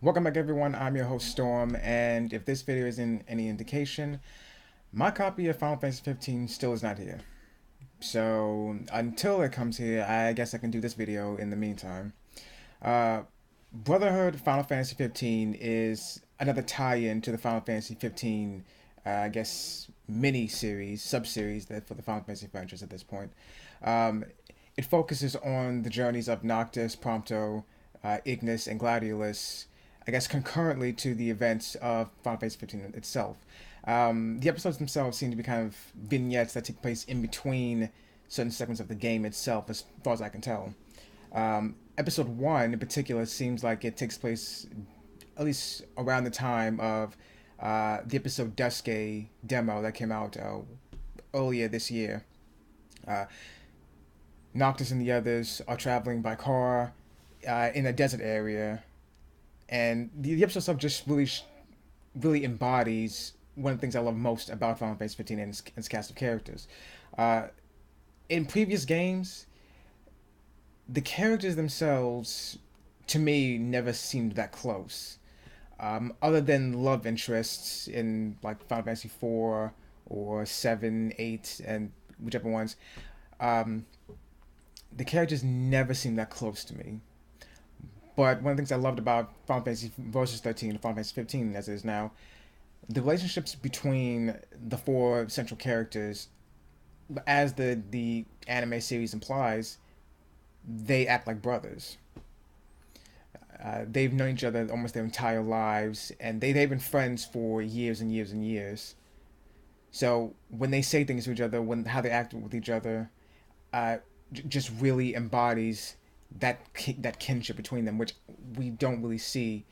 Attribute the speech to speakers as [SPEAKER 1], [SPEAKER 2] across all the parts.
[SPEAKER 1] Welcome back, everyone. I'm your host, Storm, and if this video isn't any indication, my copy of Final Fantasy 15 still is not here. So until it comes here, I guess I can do this video in the meantime. Uh, Brotherhood Final Fantasy 15 is another tie-in to the Final Fantasy 15, I guess, mini-series, sub-series that for the Final Fantasy franchise at this point. Um, it focuses on the journeys of Noctis, Prompto, Ignis, and Gladiolus, I guess, concurrently to the events of Final Fantasy 15 itself. The episodes themselves seem to be kind of vignettes that take place in between certain segments of the game itself, as far as I can tell. Episode 1 in particular seems like it takes place at least around the time of the episode Duske demo that came out earlier this year. Uh, Noctis and the others are traveling by car in a desert area, and the episode itself just really embodies one of the things I love most about Final Fantasy 15 and its cast of characters. Uh, in previous games, the characters themselves, to me, never seemed that close. Other than love interests in like Final Fantasy 4 or 7, 8, and whichever ones, um, the characters never seemed that close to me. But one of the things I loved about Final Fantasy Versus 13 and Final Fantasy 15, as it is now, the relationships between the four central characters, as the anime series implies, they act like brothers. They've known each other almost their entire lives, and they've been friends for years and years and years. So when they say things to each other, when how they act with each other, just really embodies that kinship between them, which we don't really see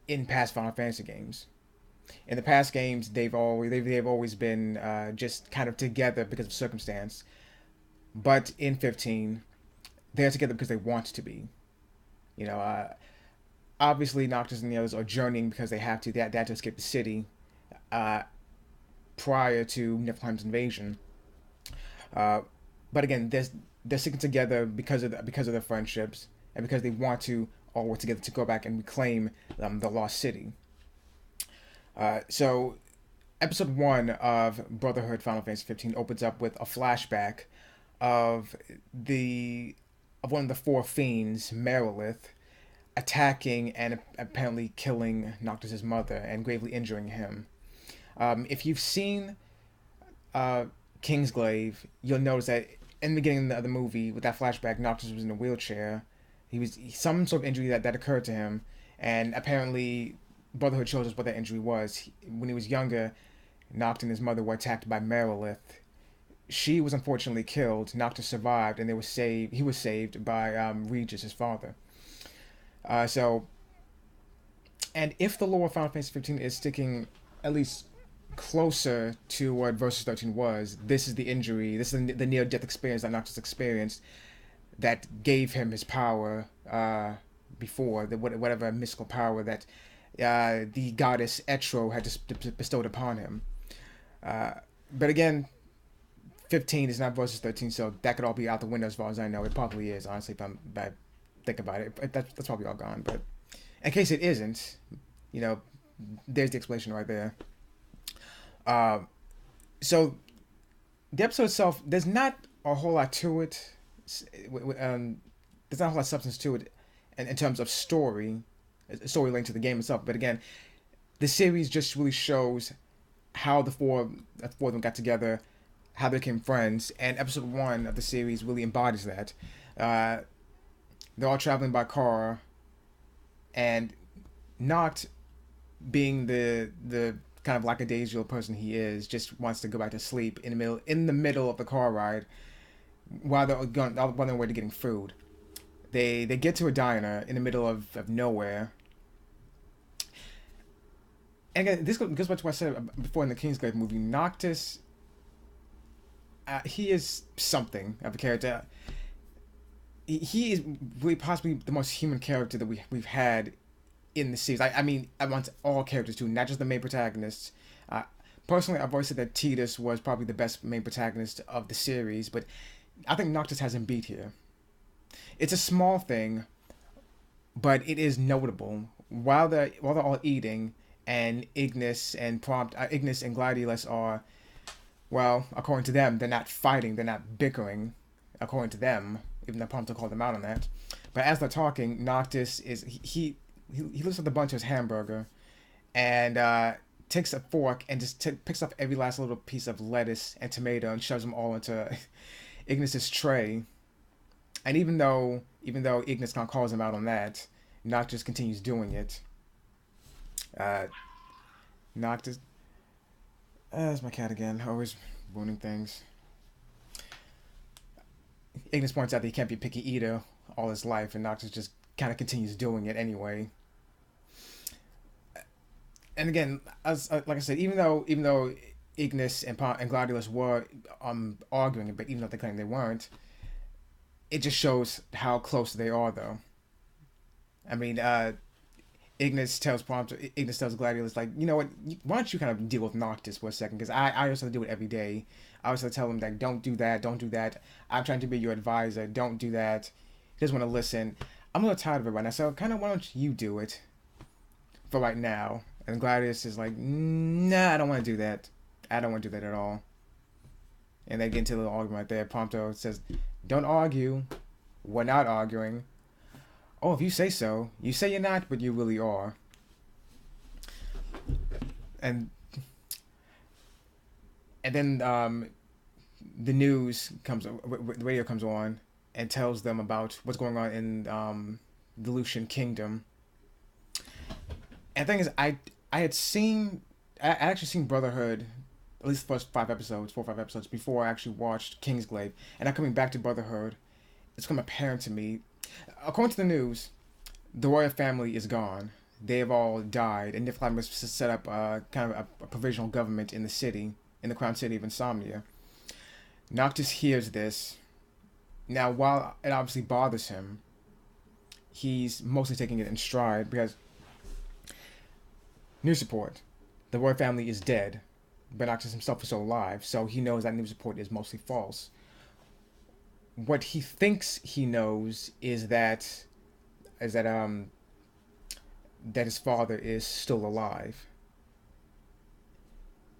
[SPEAKER 1] in past Final Fantasy games. In the past games, they've always been just kind of together because of circumstance, but in 15, they're together because they want to be. You know, obviously Noctis and the others are journeying because they have to. They had to escape the city uh, prior to Niflheim's invasion. Uh, but again, they're sticking together because of their friendships and because they want to all work together to go back and reclaim the lost city. So, episode 1 of Brotherhood Final Fantasy 15 opens up with a flashback of the of one of the four fiends, Merilith, attacking and apparently killing Noctis's mother and gravely injuring him. If you've seen uh, Kingsglaive, you'll notice that in the beginning of the movie, with that flashback, Noctis was in a wheelchair. He was some sort of injury that occurred to him, and apparently Brotherhood shows us what that injury was. When he was younger, Noctis and his mother were attacked by Merilith. She was unfortunately killed. Noctis survived, and they were saved. He was saved by Regis, his father. So, and if the lore of Final Fantasy 15 is sticking at least closer to what Versus 13 was, this is the injury. This is the near-death experience that Noctis experienced that gave him his power before whatever mystical power that the goddess Etro had just bestowed upon him. But again, 15 is not Versus 13, so that could all be out the window as far as I know. It probably is, honestly, if I think about it. That's probably all gone. But in case it isn't, you know, there's the explanation right there. Uh, so the episode itself, there's not a whole lot to it. There's not a whole lot of substance to it in terms of story linked to the game itself. But again, the series just really shows how the four of them got together, how they became friends, and episode 1 of the series really embodies that. Uh, they're all traveling by car, and not being the kind of lackadaisical person he is, just wants to go back to sleep in the middle of the car ride while they're on their way to getting food. They get to a diner in the middle of nowhere. And again, this goes back to what I said before in the Kingsglaive movie. Noctis, he is something of a character. He is really possibly the most human character that we've had in the series. I mean, I want all characters too, not just the main protagonists. Uh, Personally, I've always said that Tidus was probably the best main protagonist of the series, but I think Noctis has him beat here. It's a small thing, but it is notable while they're all eating, and Ignis and Gladiolus are, well, according to them, they're not fighting, they're not bickering, according to them, even though Prompto called them out on that. But as they're talking, Noctis is he lifts up the bunch of his hamburger and takes a fork and just picks up every last little piece of lettuce and tomato and shoves them all into Ignis's tray. And even though Ignis kind of calls him out on that, Noctis continues doing it. Uh, Noctis, that's my cat again, always ruining things. Ignis points out that he can't be a picky eater all his life, and Noctis just kind of continues doing it anyway. And again, as like I said, even though Ignis and Gladiolus were arguing, but even though they claim they weren't, it just shows how close they are, though. I mean, Ignis tells Gladiolus, like, you know what, why don't you kind of deal with Noctis for a second? Because I also do it every day. I also tell him that don't do that, don't do that. I'm trying to be your advisor, don't do that. He doesn't want to listen. I'm a little tired of it right now, so kind of why don't you do it for right now? And Gladius is like, nah, I don't want to do that. I don't want to do that at all. And they get into a little argument right there. Prompto says, don't argue. We're not arguing. Oh, if you say so. You say you're not, but you really are. And then the news comes, the radio comes on and tells them about what's going on in the Lucian Kingdom. And the thing is, I actually seen Brotherhood, at least the first 4 or 5 episodes, before I actually watched Kingsglaive. And now coming back to Brotherhood, it's become apparent to me. According to the news, the royal family is gone. They have all died, and Niflheim has set up kind of a provisional government in the city, in the crown city of Insomnia. Noctis hears this. Now, while it obviously bothers him, he's mostly taking it in stride because news report, the royal family is dead, but Noctis himself is still alive, so he knows that news report is mostly false. What he thinks he knows is that his father is still alive,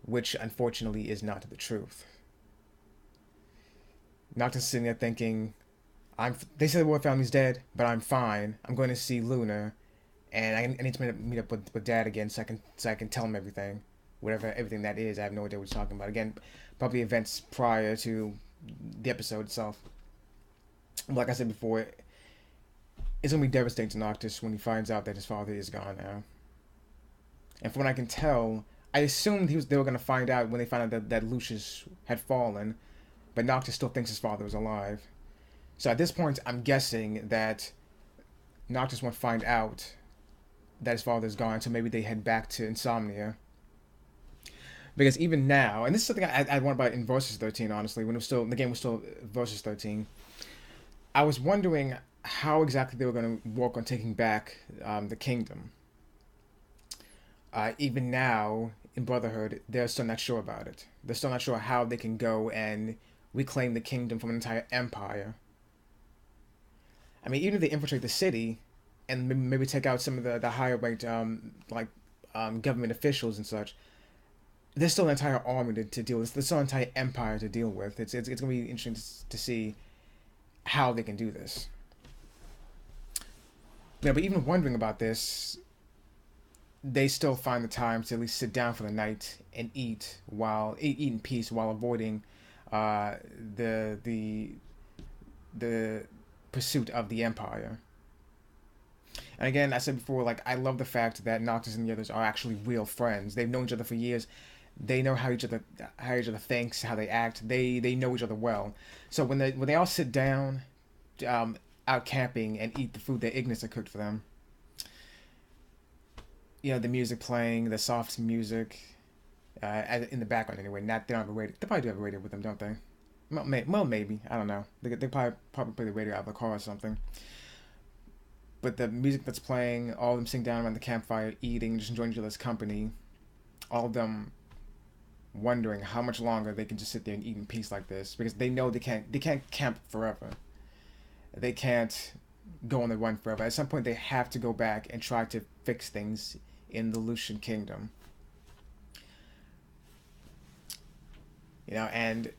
[SPEAKER 1] which unfortunately is not the truth. Noctis is sitting there thinking, they say the royal family's dead, but I'm fine. I'm going to see Luna, and I need to meet up with Dad again so I can tell him everything, everything that is. I have no idea what he's talking about. Again, probably events prior to the episode itself. Like I said before, it's gonna be devastating to Noctis when he finds out that his father is gone now. And from what I can tell, I assumed they were gonna find out when they found out that Lucius had fallen, but Noctis still thinks his father was alive. So at this point, I'm guessing that Noctis won't find out that his father's gone, so maybe they head back to Insomnia. Because even now, and this is something I wondered about in Versus 13, honestly, when the game was still Versus 13, I was wondering how exactly they were going to work on taking back the kingdom. Even now, in Brotherhood, they're still not sure about it. They're still not sure how they can go and reclaim the kingdom from an entire empire. I mean, even if they infiltrate the city and maybe take out some of the higher ranked government officials and such, there's still an entire army to deal with. There's still an entire empire to deal with. It's going to be interesting to see how they can do this. Yeah, but even wondering about this, they still find the time to at least sit down for the night and eat in peace while avoiding the pursuit of the Empire. And again, I said before, like, I love the fact that Noctis and the others are actually real friends. They've known each other for years. They know how each other thinks, how they act. They know each other well. So when they all sit down, out camping and eat the food that Ignis had cooked for them, you know, the music playing, the soft music, in the background anyway. They don't have a radio. They probably do have a radio with them, don't they? Well, maybe. I don't know. They probably play the radio out of the car or something. But the music that's playing, all of them sitting down around the campfire, eating, just enjoying each other's company, all of them wondering how much longer they can just sit there and eat in peace like this, because they know they can't camp forever. They can't go on the run forever. At some point, they have to go back and try to fix things in the Lucian Kingdom. And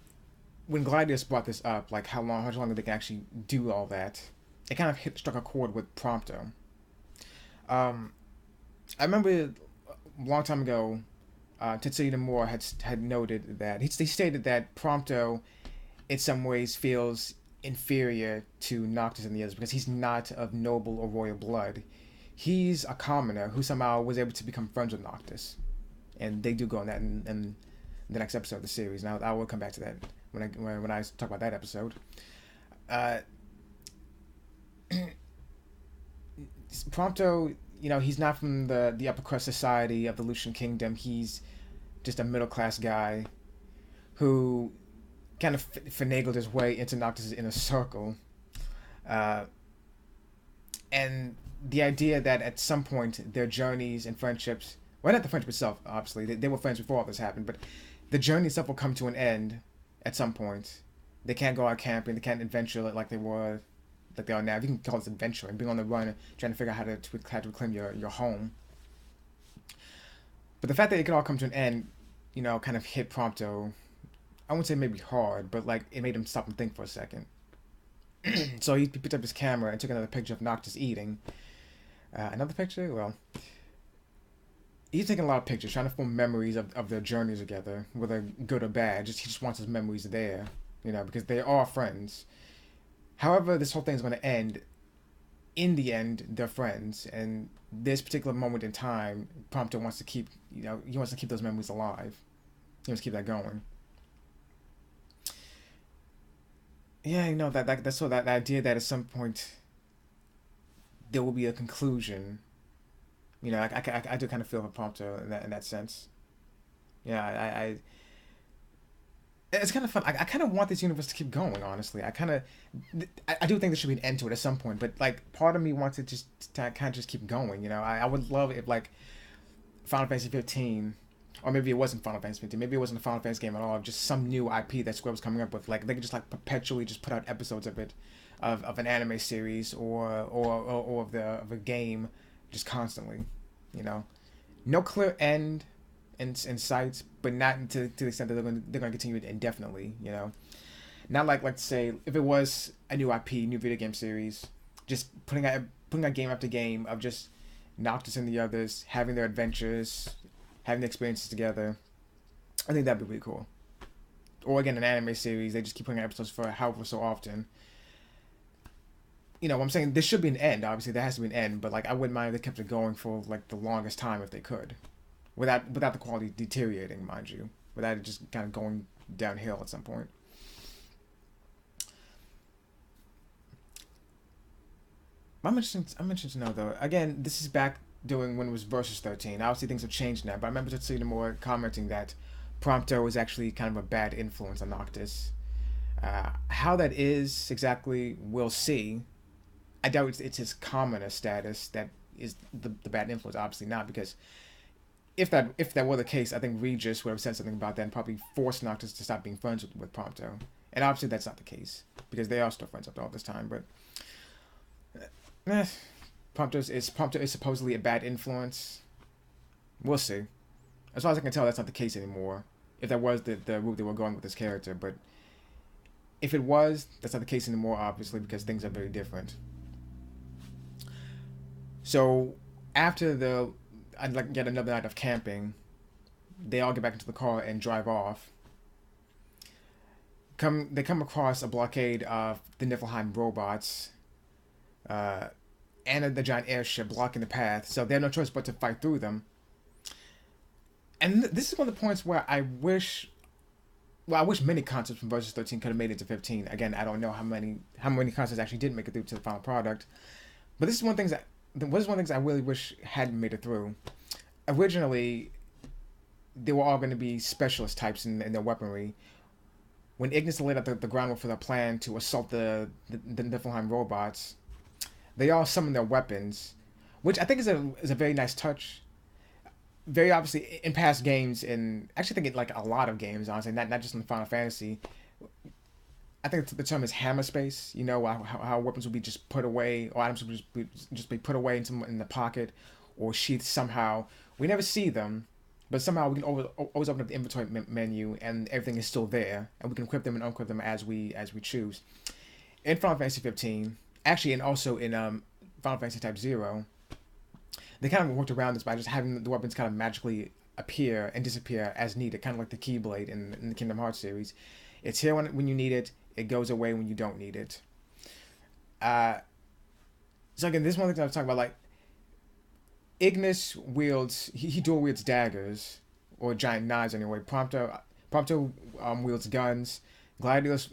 [SPEAKER 1] when Gladius brought this up, like how long they can actually do all that, it kind of struck a chord with Prompto. Um, I remember a long time ago, Tetsuya Nomura had noted that he stated that Prompto, in some ways, feels inferior to Noctis and the others because he's not of noble or royal blood. He's a commoner who somehow was able to become friends with Noctis, and they do go on that in the next episode of the series. Now I will come back to that when I talk about that episode. Uh, Prompto, he's not from the upper crust society of the Lucian Kingdom. He's just a middle class guy who kind of finagled his way into Noctis' inner circle. Uh, and the idea that at some point their journeys and friendships, well, not the friendship itself, obviously, they were friends before all this happened, but the journey itself will come to an end at some point. They can't go out camping, they can't adventure like they are now. If you can call this adventuring, being on the run, trying to figure out how to reclaim your home. But the fact that it could all come to an end, kind of hit Prompto. I wouldn't say maybe hard, but like it made him stop and think for a second. So he picked up his camera and took another picture of Noctis eating. Another picture? Well, he's taking a lot of pictures, trying to form memories of their journeys together, whether good or bad. He just wants his memories there, because they are friends. However, this whole thing is going to end. In the end, they're friends, and this particular moment in time, Prompto wants to keep, he wants to keep those memories alive. He wants to keep that going. Yeah, that's sort of that idea that at some point there will be a conclusion. I do kind of feel for Prompto in that sense. Yeah, it's kind of fun. I kind of want this universe to keep going. Honestly, I do think there should be an end to it at some point. But like, part of me wants it just to kind of just keep going. I would love if like Final Fantasy 15, or maybe it wasn't Final Fantasy 15. Maybe it wasn't a Final Fantasy game at all. Just some new IP that Square was coming up with. Like they could just like perpetually just put out episodes of it, of an anime series or of a game, just constantly. No clear end in sight, but not to the extent that they're going to continue it indefinitely. Not like say if it was a new IP, new video game series, just putting out game after game of just Noctis and the others having their adventures, having the experiences together. I think that'd be really cool. Or again, an anime series, they just keep putting out episodes for however so often. What I'm saying, there should be an end. Obviously, there has to be an end, but like I wouldn't mind if they kept it going for like the longest time if they could, without the quality deteriorating, mind you, without it just kind of going downhill at some point. I'm interested to know though. Again, this is back doing when it was Versus 13. Obviously, things have changed now, but I remember Tetsuya Nomura commenting that Prompto was actually kind of a bad influence on Noctis. How that is exactly, we'll see. I doubt it's his commoner status that is the bad influence. Obviously not, because if that were the case, I think Regis would have said something about that and probably forced Noctis to stop being friends with Prompto. And obviously that's not the case, because they are still friends after all this time. But Prompto is supposedly a bad influence. We'll see. As far as I can tell, that's not the case anymore. If that was the route they were going with this character, but if it was, that's not the case anymore, obviously, because things are very different. So after I'd like yet another night of camping, they all get back into the car and drive off. They come across a blockade of the Niflheim robots, and the giant airship blocking the path. So they have no choice but to fight through them. And this is one of the points where I wish many concepts from Versus 13 could have made it to 15. Again, I don't know how many concepts actually did make it through to the final product. But this is one of the things I really wish hadn't made it through. Originally, they were all going to be specialist types in their weaponry. When Ignis laid out the groundwork for their plan to assault the Niflheim robots, they all summoned their weapons, which I think is a very nice touch. Very obviously in past games, and actually I think in like a lot of games, honestly, not just in Final Fantasy, I think the term is hammer space. You know how weapons will be just put away, or items will just be put away in the pocket, or sheathed somehow. We never see them, but somehow we can always open up the inventory menu, and everything is still there, and we can equip them and unequip them as we choose. In Final Fantasy 15, actually, and also in Final Fantasy Type 0, they kind of worked around this by just having the weapons kind of magically appear and disappear as needed, kind of like the Keyblade in the Kingdom Hearts series. It's here when you need it. It goes away when you don't need it. Uh, so again, this is one thing I was talking about. Like Ignis wields, he dual wields daggers or giant knives anyway. Prompto wields guns. Gladiolus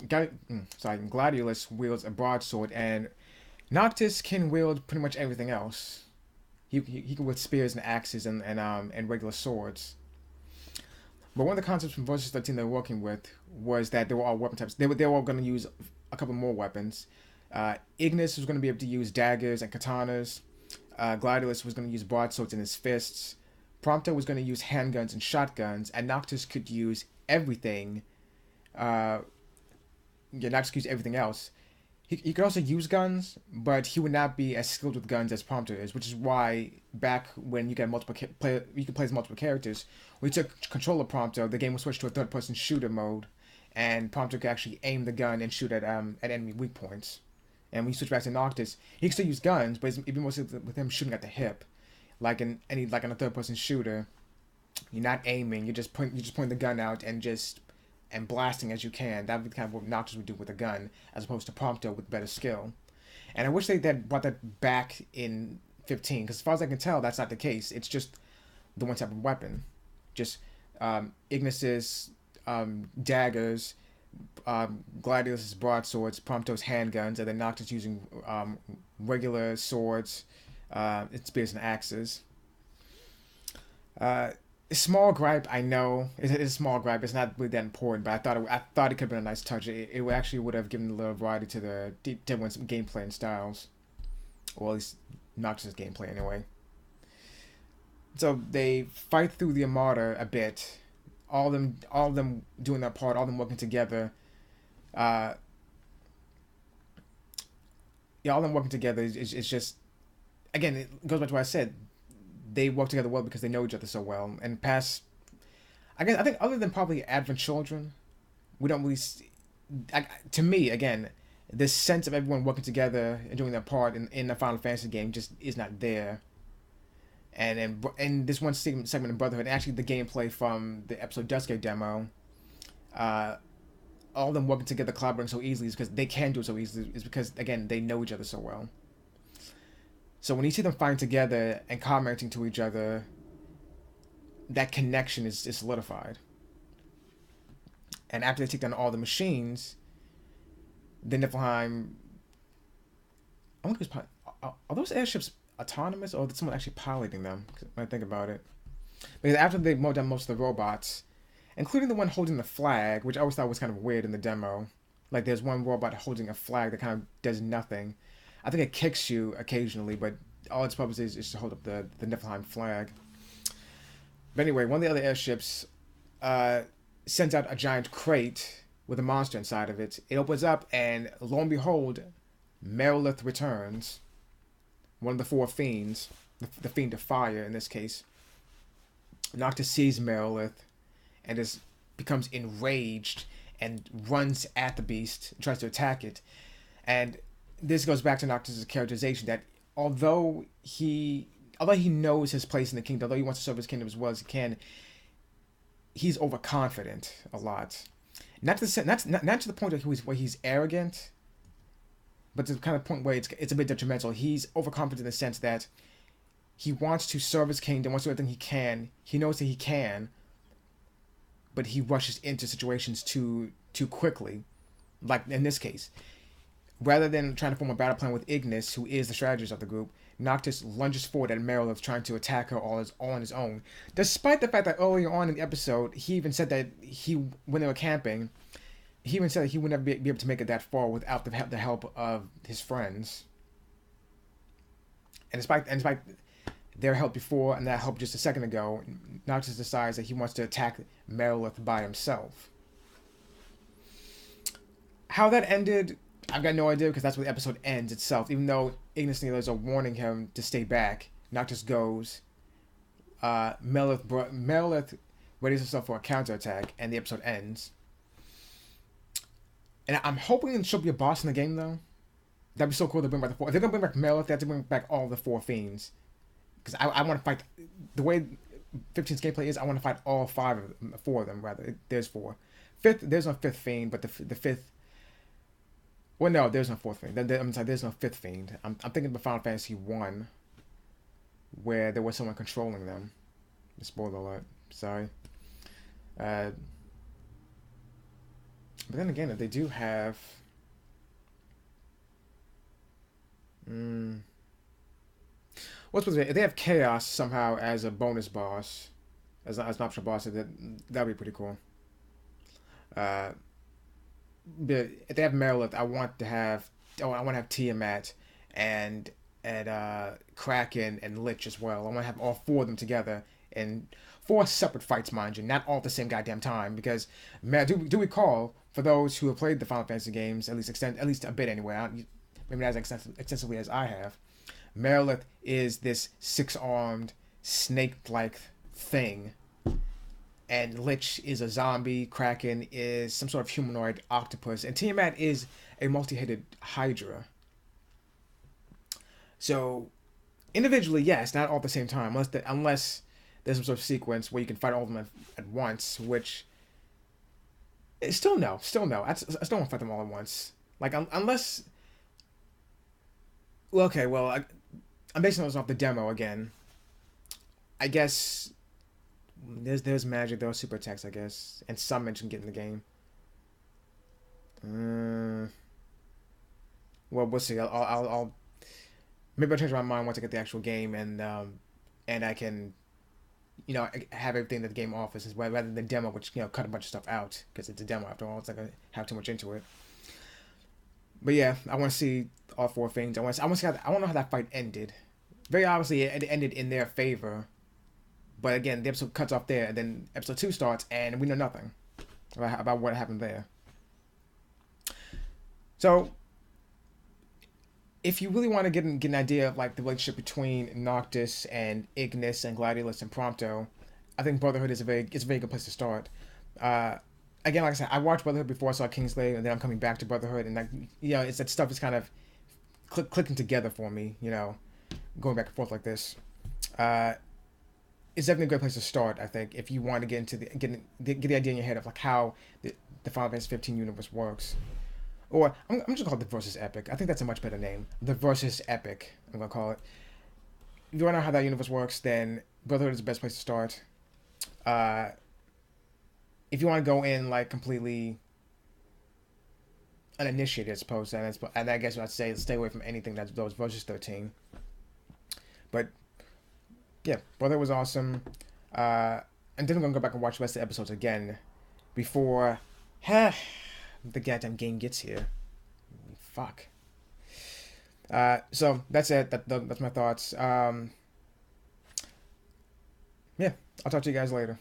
[SPEAKER 1] wields a broadsword, and Noctis can wield pretty much everything else. He can wield spears and axes and regular swords. But one of the concepts from Versus 13 they were working with was that they were all weapon types. They were all going to use a couple more weapons. Ignis was going to be able to use daggers and katanas. Gladiolus was going to use broadswords in his fists. Prompto was going to use handguns and shotguns. And Noctis could use everything. Noctis could use everything else. He could also use guns, but he would not be as skilled with guns as Prompto is, which is why back when you got you could play as multiple characters. When you took control of Prompto, the game was switched to a third-person shooter mode, and Prompto could actually aim the gun and shoot at enemy weak points. And when you switch back to Noctis, he can still use guns, but it'd be mostly with him shooting at the hip, like in a third-person shooter. You're not aiming; you're just pointing the gun out and blasting as you can. That would be kind of what Noctis would do with a gun, as opposed to Prompto with better skill. And I wish they brought that back in 15, because as far as I can tell, that's not the case. It's just the one type of weapon. Just Ignis's daggers, Gladiolus' broadswords, Prompto's handguns, and then Noctis using regular swords, spears and axes. Small gripe, I know. It's a small gripe. It's not really that important, but I thought it could have been a nice touch. It actually would have given a little variety to the different gameplay and styles, or at least Noctis' gameplay anyway. So they fight through the Armada a bit. All of them doing their part. All of them working together. All of them working together is just, again, it goes back to what I said. They work together well because they know each other so well. And past, I think other than probably Advent Children, we don't really see, to me, again, this sense of everyone working together and doing their part in the Final Fantasy game just is not there. And in this one segment in Brotherhood, actually the gameplay from the episode Duskgate demo, all of them working together, collaborating so easily is because they can do it so easily. Is because, again, they know each other so well. So when you see them fighting together and commenting to each other, that connection is solidified. And after they take down all the machines, the Niflheim... I wonder if are those airships autonomous, or is someone actually piloting them? When I think about it. Because after they mowed down most of the robots, including the one holding the flag, which I always thought was kind of weird in the demo. Like there's one robot holding a flag that kind of does nothing. I think it kicks you occasionally, but all its purpose is to hold up the Niflheim flag. But anyway, one of the other airships sends out a giant crate with a monster inside of it. It opens up, and lo and behold, Merilith returns. One of the four fiends, the fiend of fire in this case. Noctis sees Merilith and becomes enraged and runs at the beast, tries to attack it. And this goes back to Noctis' characterization that although he knows his place in the kingdom, although he wants to serve his kingdom as well as he can, he's overconfident a lot. Not to the point where he's arrogant, but to the kind of point where it's a bit detrimental. He's overconfident in the sense that he wants to serve his kingdom, wants to do everything he can. He knows that he can, but he rushes into situations too quickly. Like in this case, rather than trying to form a battle plan with Ignis, who is the strategist of the group, Noctis lunges forward at Merilith, trying to attack her all on his own. Despite the fact that earlier on in the episode, he even said that when they were camping, he even said that he would never be able to make it that far without the help of his friends. And despite their help before and that help just a second ago, Noctis decides that he wants to attack Merilith by himself. How that ended, I've got no idea because that's where the episode ends itself. Even though Ignis and the others are warning him to stay back, Noctis goes. Merilith readies herself for a counterattack, and the episode ends. And I'm hoping she'll be a boss in the game, though. That'd be so cool to bring back the four. If they're gonna bring back Merilith, they have to bring back all the four fiends. Because I want to fight. The way 15's gameplay is, I want to fight all four of them, rather. There's four. There's no fifth fiend, but the fifth. Well, no, there's no fourth fiend. I'm sorry, there's no fifth fiend. I'm thinking of Final Fantasy 1, where there was someone controlling them. Spoiler alert. Sorry. But then again, they do have. What's supposed to be? If they have Chaos somehow as a bonus boss, as an optional boss, that'd be pretty cool. But if they have Merilith, I want to have Tiamat and Kraken and Lich as well. I want to have all four of them together in four separate fights, mind you, not all at the same goddamn time. Because do recall, for those who have played the Final Fantasy games, at least a bit anyway, maybe not as extensively as I have, Merilith is this six-armed snake-like thing, and Lich is a zombie. Kraken is some sort of humanoid octopus, and Tiamat is a multi-headed hydra. So, individually, yes, not all at the same time, unless there's some sort of sequence where you can fight all of them at once, which still no. I still want to fight them all at once. Like unless, well, okay, well, I'm basing those off the demo again. I guess there's magic, there are super attacks, I guess, and summons can get in the game. Well, we'll see. I'll maybe I'll change my mind once I get the actual game, and I can, have everything that the game offers as well, rather than the demo, which cut a bunch of stuff out because it's a demo after all. It's not gonna have too much into it. But yeah, I want to see all four things. I want to know how that fight ended. Very obviously, it ended in their favor. But again, the episode cuts off there, and then episode 2 starts, and we know nothing about what happened there. So, if you really want to get an idea of like the relationship between Noctis and Ignis and Gladiolus and Prompto, I think Brotherhood is a very good place to start. Again, like I said, I watched Brotherhood before I saw Kingsley, and then I'm coming back to Brotherhood, and it's that stuff is kind of clicking together for me, going back and forth like this. It's definitely a great place to start, I think, if you want to get into get the idea in your head of like how the Final Fantasy 15 universe works. Or I'm just gonna call it the Versus Epic. I think that's a much better name. The Versus Epic, I'm gonna call it. If you wanna know how that universe works, then Brotherhood is the best place to start. If you want to go in like completely uninitiated, I suppose, and I guess I'd say stay away from anything that was Versus 13. But yeah, Brotherhood was awesome. I'm definitely gonna go back and watch the rest of the episodes again before the goddamn game gets here. Fuck. So that's it. That's my thoughts. Yeah, I'll talk to you guys later.